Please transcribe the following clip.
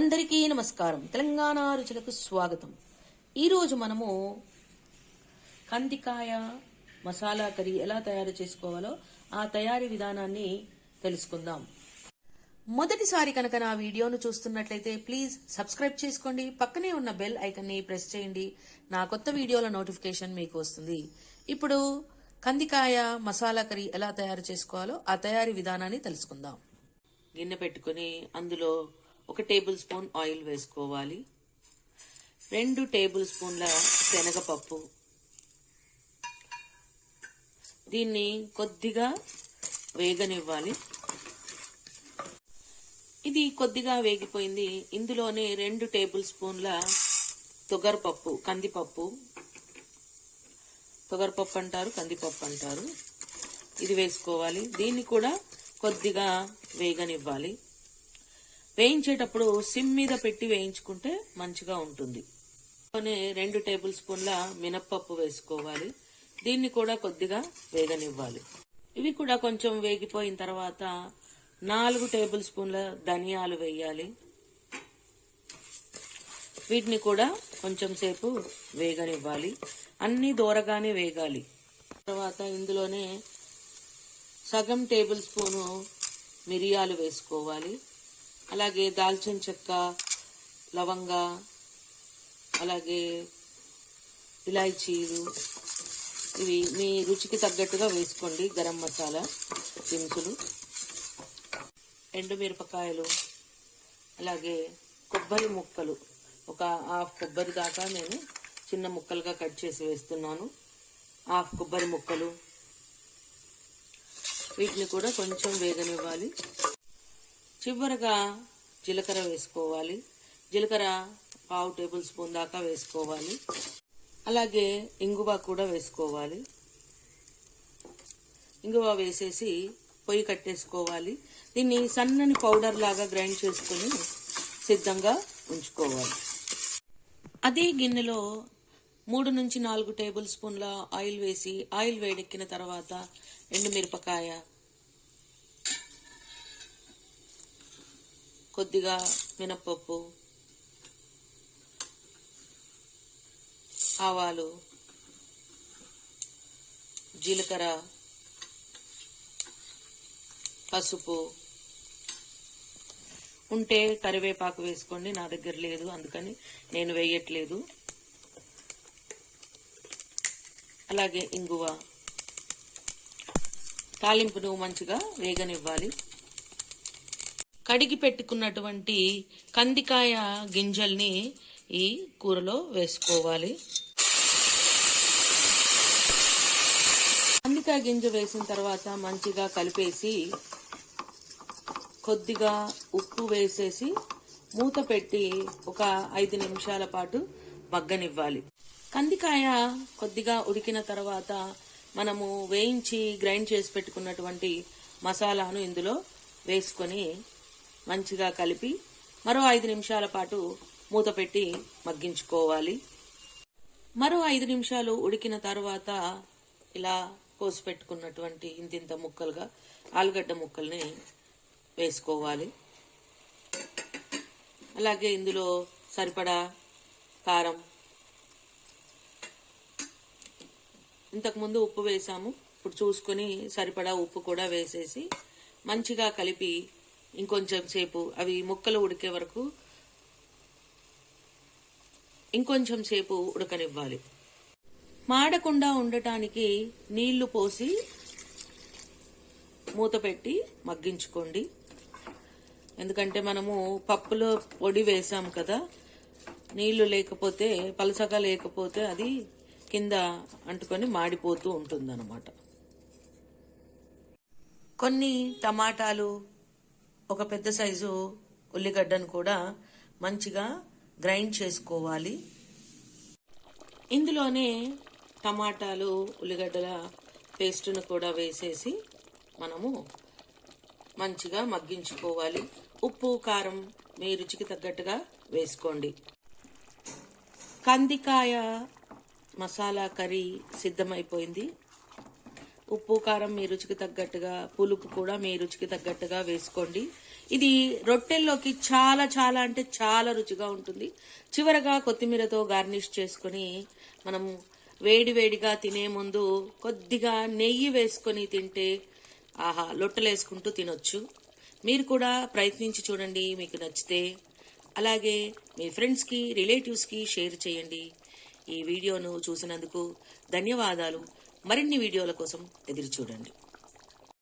అందరికీ నమస్కారం. తెలంగాణ రుచులకు స్వాగతం. ఈరోజు మనము కందికాయ మసాలా కర్రీ ఎలా తయారు చేసుకోవాలో ఆ తయారీ విధానాన్ని తెలుసుకుందాం. మొదటిసారి కనుక నా వీడియోను చూస్తున్నట్లయితే ప్లీజ్ సబ్స్క్రైబ్ చేసుకోండి. పక్కనే ఉన్న బెల్ ఐకన్ని ప్రెస్ చేయండి. నా కొత్త వీడియోల నోటిఫికేషన్ మీకు వస్తుంది. ఇప్పుడు కందికాయ మసాలా కర్రీ ఎలా తయారు చేసుకోవాలో ఆ తయారీ విధానాన్ని తెలుసుకుందాం. గిన్నె పెట్టుకుని అందులో 1 టేబుల్ స్పూన్ ఆయిల్ వేసుకోవాలి. 2 టేబుల్ స్పూన్ల శనగపప్పు. దీన్ని కొద్దిగా వేగనివ్వాలి. ఇది కొద్దిగా వేగిపోయింది. ఇందులోనే 2 టేబుల్ స్పూన్ల తొగరపప్పు, కందిపప్పు, తొగరపప్పు అంటారు, కందిపప్పు అంటారు, ఇది వేసుకోవాలి. దీన్ని కూడా కొద్దిగా వేగనివ్వాలి. వేయించేటప్పుడు సిమ్ మీద పెట్టి వేయించుకుంటే మంచిగా ఉంటుంది. 2 టేబుల్ స్పూన్ల మినప్పప్పు వేసుకోవాలి. దీన్ని కూడా కొద్దిగా వేగనివ్వాలి. ఇవి కూడా కొంచెం వేగిపోయిన తర్వాత 4 టేబుల్ స్పూన్ల ధనియాలు వేయాలి. వీటిని కూడా కొంచెం సేపు వేగనివ్వాలి. అన్ని దూరగానే వేగాలి. తర్వాత ఇందులోనే సగం టేబుల్ స్పూను మిరియాలు వేసుకోవాలి. అలాగే దాల్చిన చెక్క, లవంగ, అలాగే ఇలాచీలు, ఇవి మీ రుచికి తగ్గట్టుగా వేసుకోండి. గరం మసాలా దినుసులు, ఎండుమిరపకాయలు, అలాగే కొబ్బరి ముక్కలు, ఒక హాఫ్ కొబ్బరి దాకా నేను చిన్న ముక్కలుగా కట్ చేసి వేస్తున్నాను. హాఫ్ కొబ్బరి ముక్కలు, వీటిని కూడా కొంచెం వేగనివ్వాలి. చివరగా జీలకర్ర వేసుకోవాలి. జీలకర్ర 1/2 టేబుల్ స్పూన్ దాకా వేసుకోవాలి. అలాగే ఇంగువ కూడా వేసుకోవాలి. ఇంగువ వేసేసి పొయ్యి కట్టేసుకోవాలి. దీన్ని సన్నని పౌడర్ లాగా గ్రైండ్ చేసుకుని సిద్ధంగా ఉంచుకోవాలి. అదే గిన్నెలో 3 నుంచి 4 టేబుల్ స్పూన్ల ఆయిల్ వేసి, ఆయిల్ వేడెక్కిన తర్వాత ఎండుమిరపకాయ, కొద్దిగా మినప్పప్పు, ఆవాలు, జీలకర్ర, పసుపు, ఉంటే కరివేపాకు వేసుకోండి. నా దగ్గర లేదు, అందుకని నేను వేయట్లేదు. అలాగే ఇంగువ, తాలింపును మంచిగా వేగనివ్వాలి. కడిగి పెట్టుకున్నటువంటి కందికాయ గింజల్ని ఈ కూరలో వేసుకోవాలి. కందికాయ గింజ వేసిన తర్వాత మంచిగా కలిపేసి కొద్దిగా ఉప్పు వేసేసి మూత పెట్టి ఒక 5 నిమిషాల పాటు మగ్గనివ్వాలి. కందికాయ కొద్దిగా ఉడికిన తర్వాత మనము వేయించి గ్రైండ్ చేసి పెట్టుకున్నటువంటి మసాలాను ఇందులో వేసుకొని మంచిగా కలిపి మరో 5 నిమిషాల పాటు మూత పెట్టి మగ్గించుకోవాలి. మరో 5 నిమిషాలు ఉడికిన తర్వాత ఇలా కోసి పెట్టుకున్నటువంటి ఇంతింత ముక్కలుగా ఆలుగడ్డ ముక్కల్ని వేసుకోవాలి. అలాగే ఇందులో సరిపడా కారం, ఇంతకుముందు ఉప్పు వేసాము, ఇప్పుడు చూసుకొని సరిపడా ఉప్పు కూడా వేసేసి మంచిగా కలిపి ఇంకొంచెం సేపు అవి ముక్కలు ఉడికే వరకు ఇంకొంచెం సేపు ఉడకనివ్వాలి. మాడకుండా ఉండటానికి నీళ్లు పోసి మూత పెట్టి మగ్గించుకోండి. ఎందుకంటే మనము పప్పులో పొడి వేసాం కదా, నీళ్లు లేకపోతే, పలసగా లేకపోతే అది కింద అంటుకొని మాడిపోతూ ఉంటుందన్నమాట. కొన్ని టమాటాలు, ఒక పెద్ద సైజు ఉల్లిగడ్డను కూడా మంచిగా గ్రైండ్ చేసుకోవాలి. ఇందులోనే టమాటాలు, ఉల్లిగడ్డల పేస్టును కూడా వేసేసి మనము మంచిగా మగ్గించుకోవాలి. ఉప్పు, కారం మీ రుచికి తగ్గట్టుగా వేసుకోండి. కందికాయ మసాలా కర్రీ సిద్ధమైపోయింది. ఉప్పు, కారం మీ రుచికి తగ్గట్టుగా, పులుపు కూడా మీ రుచికి తగ్గట్టుగా వేసుకోండి. ఇది రొట్టెల్లోకి చాలా చాలా అంటే చాలా రుచిగా ఉంటుంది. చివరగా కొత్తిమీరతో గార్నిష్ చేసుకొని మనం వేడివేడిగా తినే ముందు కొద్దిగా నెయ్యి వేసుకొని తింటే ఆహా, లొట్టలేసుకుంటూ తినొచ్చు. మీరు కూడా ప్రయత్నించి చూడండి, మీకు నచ్చితే. అలాగే మీ ఫ్రెండ్స్కి, రిలేటివ్స్కి షేర్ చేయండి. ఈ వీడియోను చూసినందుకు ధన్యవాదాలు. మరిన్ని వీడియోల కోసం ఎదురు చూడండి.